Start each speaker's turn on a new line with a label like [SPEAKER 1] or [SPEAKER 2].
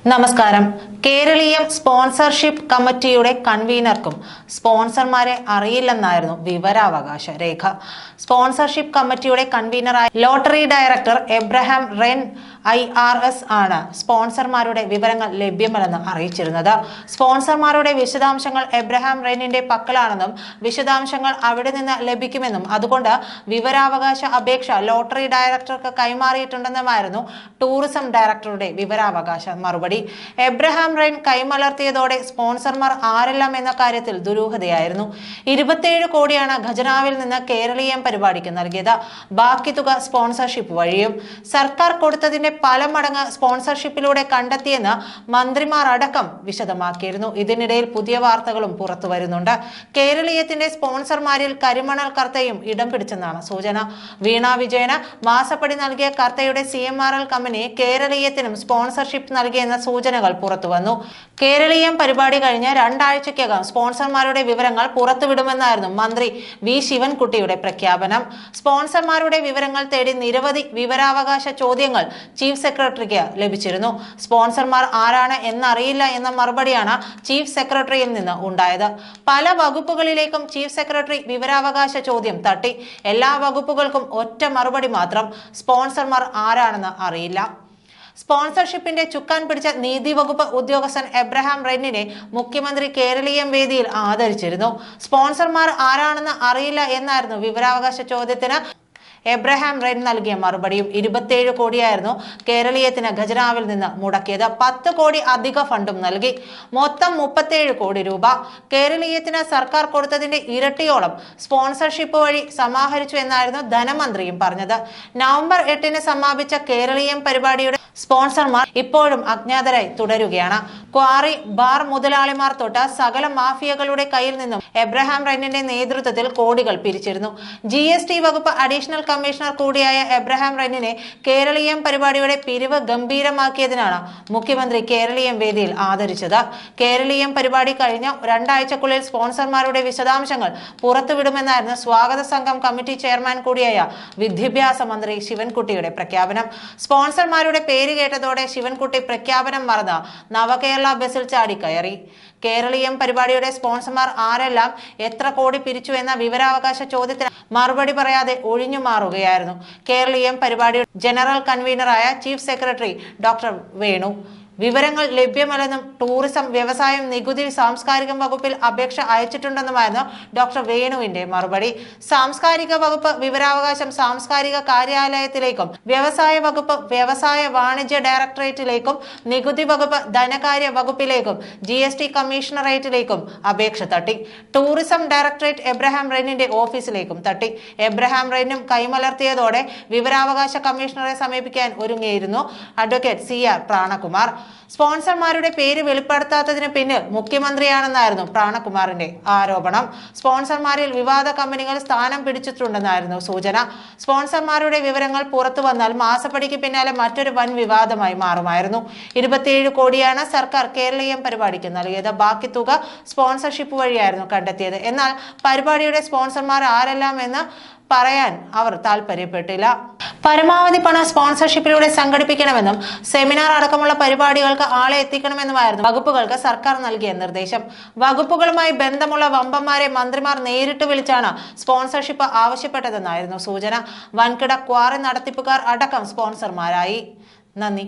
[SPEAKER 1] നമസ്കാരം. കേരളീയം സ്പോൺസർഷിപ്പ് കമ്മിറ്റിയുടെ കൺവീനർക്കും സ്പോൺസർമാരെ അറിയില്ലെന്നായിരുന്നു വിവരാവകാശ രേഖ. സ്പോൺസർഷിപ്പ് കമ്മിറ്റിയുടെ കൺവീനറായ ലോട്ടറി ഡയറക്ടർ എബ്രഹാം റെൻ IRS ആണ് സ്പോൺസർമാരുടെ വിവരങ്ങൾ ലഭ്യമല്ലെന്ന് അറിയിച്ചിരുന്നത്. സ്പോൺസർമാരുടെ വിശദാംശങ്ങൾ എബ്രഹാം റെന്നിന്റെ പക്കലാണെന്നും വിശദാംശങ്ങൾ അവിടെ നിന്ന് ലഭിക്കുമെന്നും അതുകൊണ്ട് വിവരാവകാശ അപേക്ഷ ലോട്ടറി ഡയറക്ടർക്ക് കൈമാറിയിട്ടുണ്ടെന്നുമായിരുന്നു ടൂറിസം ഡയറക്ടറുടെ വിവരാവകാശ മറുപടി. എബ്രഹാം റെൻ കൈമലർത്തിയതോടെ സ്പോൺസർമാർ ആരെല്ലാം എന്ന കാര്യത്തിൽ ദുരൂഹതയായിരുന്നു. 27 കോടിയാണ് ഖജനാവിൽ നിന്ന് കേരളീയം പരിപാടിക്ക് നൽകിയത്. ബാക്കി തുക സ്പോൺസർഷിപ്പ് വഴിയും സർക്കാർ കൊടുത്തതിന്റെ പല മടങ്ങ് സ്പോൺസർഷിപ്പിലൂടെ കണ്ടെത്തിയെന്ന് മന്ത്രിമാർ അടക്കം വിശദമാക്കിയിരുന്നു. ഇതിനിടയിൽ പുതിയ വാർത്തകളും പുറത്തു വരുന്നുണ്ട്. കേരളീയത്തിന്റെ സ്പോൺസർമാരിൽ കരിമണൽ കർത്തയും ഇടം പിടിച്ചെന്നാണ് സൂചന. വീണ വിജയന് മാസപ്പടി നൽകിയ കർത്തയുടെ CMRL കമ്പനി കേരളീയത്തിനും സ്പോൺസർഷിപ്പ് നൽകിയെന്ന സൂചനകൾ പുറത്തുവന്നു. കേരളീയം പരിപാടി കഴിഞ്ഞ് 2 ആഴ്ചയ്ക്കകം സ്പോൺസർമാരുടെ വിവരങ്ങൾ പുറത്തുവിടുമെന്നായിരുന്നു മന്ത്രി V ശിവൻകുട്ടിയുടെ പ്രഖ്യാപനം. സ്പോൺസർമാരുടെ വിവരങ്ങൾ തേടി നിരവധി വിവരാവകാശ ചോദ്യങ്ങൾ ചീഫ് സെക്രട്ടറിക്ക് ലഭിച്ചിരുന്നു. സ്പോൺസർമാർ ആരാണ് എന്നറിയില്ല എന്ന മറുപടിയാണ് ചീഫ് സെക്രട്ടറിയിൽ നിന്ന് ഉണ്ടായത്. പല വകുപ്പുകളിലേക്കും ചീഫ് സെക്രട്ടറി വിവരാവകാശ ചോദ്യം തട്ടി. എല്ലാ വകുപ്പുകൾക്കും ഒറ്റ മറുപടി മാത്രം: സ്പോൺസർമാർ ആരാണെന്ന് അറിയില്ല. സ്പോൺസർഷിപ്പിന്റെ ചുക്കാൻ പിടിച്ച നീതി വകുപ്പ് ഉദ്യോഗസ്ഥൻ എബ്രഹാം റെന്നിനെ മുഖ്യമന്ത്രി കേരളീയം വേദിയിൽ ആദരിച്ചിരുന്നു. സ്പോൺസർമാർ ആരാണെന്ന് അറിയില്ല എന്നായിരുന്നു വിവരാവകാശ ചോദ്യത്തിന് എബ്രഹാം റെൻ നൽകിയ മറുപടിയും. 27 കോടിയായിരുന്നു കേരളീയത്തിന് ഖജനാവിൽ നിന്ന് മുടക്കിയത്. 10 കോടി അധിക ഫണ്ടും നൽകി. മൊത്തം 37 കോടി രൂപ കേരളീയത്തിന് സർക്കാർ കൊടുത്തതിന്റെ ഇരട്ടിയോളം സ്പോൺസർഷിപ്പ് വഴി സമാഹരിച്ചു എന്നായിരുന്നു ധനമന്ത്രിയും പറഞ്ഞത്. നവംബർ 8-ന് സമാപിച്ച കേരളീയം പരിപാടിയുടെ സ്പോൺസർമാർ ഇപ്പോഴും അജ്ഞാതരായി തുടരുകയാണ്. ക്വാറി, ബാർ മുതലാളിമാർ തൊട്ട് സകല മാഫിയകളുടെ കയ്യിൽ നിന്നും എബ്രഹാം റെന്നിന്റെ നേതൃത്വത്തിൽ കോടികൾ പിരിച്ചിരുന്നു. GST വകുപ്പ് അഡീഷണൽ കമ്മീഷണർ കൂടിയായ എബ്രഹാം റെന്നിനെ കേരളീയം പരിപാടിയുടെ പിരിവ് ഗംഭീരമാക്കിയതിനാണ് മുഖ്യമന്ത്രി കേരളീയം വേദിയിൽ ആദരിച്ചത്. കേരളീയം പരിപാടി കഴിഞ്ഞ 2 ആഴ്ചക്കുള്ളിൽ സ്പോൺസർമാരുടെ വിശദാംശങ്ങൾ പുറത്തുവിടുമെന്നായിരുന്നു സ്വാഗത സംഘം കമ്മിറ്റി ചെയർമാൻ കൂടിയായ വിദ്യാഭ്യാസ മന്ത്രി ശിവൻകുട്ടിയുടെ പ്രഖ്യാപനം. സ്പോൺസർമാരുടെ പേര് കേട്ടതോടെ ശിവൻകുട്ടി പ്രഖ്യാപനം മറന്ന് നവകേരള ബസിൽ ചാടി കയറി. കേരളീയം പരിപാടിയുടെ സ്പോൺസർമാർ ആരെല്ലാം എത്ര കോടി പിരിച്ചു എന്ന വിവരാവകാശ ചോദ്യത്തിന് മറുപടി പറയാതെ ഒഴിഞ്ഞു മാറുകയായിരുന്നു കേരളീയം പരിപാടിയുടെ ജനറൽ കൺവീനറായ ചീഫ് സെക്രട്ടറി ഡോക്ടർ വേണു. വിവരങ്ങൾ ലഭ്യമല്ലെന്നും ടൂറിസം, വ്യവസായം, നികുതി, സാംസ്കാരിക വകുപ്പിൽ അപേക്ഷ അയച്ചിട്ടുണ്ടെന്നുമായിരുന്നു ഡോക്ടർ വേണുവിന്റെ മറുപടി. സാംസ്കാരിക വകുപ്പ് വിവരാവകാശം സാംസ്കാരിക കാര്യാലയത്തിലേക്കും, വ്യവസായ വകുപ്പ് വ്യവസായ വാണിജ്യ ഡയറക്ടറേറ്റിലേക്കും, നികുതി വകുപ്പ് ധനകാര്യ വകുപ്പിലേക്കും, GST കമ്മീഷണറേറ്റിലേക്കും അപേക്ഷ തട്ടി. ടൂറിസം ഡയറക്ടറേറ്റ് എബ്രഹാം റെന്നിന്റെ ഓഫീസിലേക്കും തട്ടി. എബ്രഹാം റെന്നും കൈമലർത്തിയതോടെ വിവരാവകാശ കമ്മീഷണറെ സമീപിക്കാൻ ഒരുങ്ങിയിരുന്നു അഡ്വക്കേറ്റ് CR പ്രാണകുമാർ. സ്പോൺസർമാരുടെ പേര് വെളിപ്പെടുത്താത്തതിന് പിന്നിൽ മുഖ്യമന്ത്രിയാണെന്നായിരുന്നു പ്രാണകുമാറിന്റെ ആരോപണം. സ്പോൺസർമാരിൽ വിവാദ കമ്പനികൾ സ്ഥാനം പിടിച്ചിട്ടുണ്ടെന്നായിരുന്നു സൂചന. സ്പോൺസർമാരുടെ വിവരങ്ങൾ പുറത്തു വന്നാൽ മാസപ്പടിക്ക് പിന്നാലെ മറ്റൊരു വൻ വിവാദമായി മാറുമായിരുന്നു. 27 കോടിയാണ് സർക്കാർ കേരളീയം പരിപാടിക്ക് നൽകിയത്. ബാക്കി തുക സ്പോൺസർഷിപ്പ് വഴിയായിരുന്നു കണ്ടെത്തിയത്. എന്നാൽ പരിപാടിയുടെ സ്പോൺസർമാർ ആരെല്ലാം എന്ന് പറയാൻ അവർ താല്പര്യപ്പെട്ടില്ല. പരമാവധി പണം സ്പോൺസർഷിപ്പിലൂടെ സംഘടിപ്പിക്കണമെന്നും സെമിനാർ അടക്കമുള്ള പരിപാടികൾക്ക് ആളെ എത്തിക്കണമെന്നുമായിരുന്നു വകുപ്പുകൾക്ക് സർക്കാർ നൽകിയ നിർദ്ദേശം. വകുപ്പുകളുമായി ബന്ധമുള്ള വമ്പന്മാരെ മന്ത്രിമാർ നേരിട്ട് വിളിച്ചാണ് സ്പോൺസർഷിപ്പ് ആവശ്യപ്പെട്ടതെന്നായിരുന്നു സൂചന. വൻകിട ക്വാറി നടത്തിപ്പുകാർ അടക്കം സ്പോൺസർമാരായി. നന്ദി.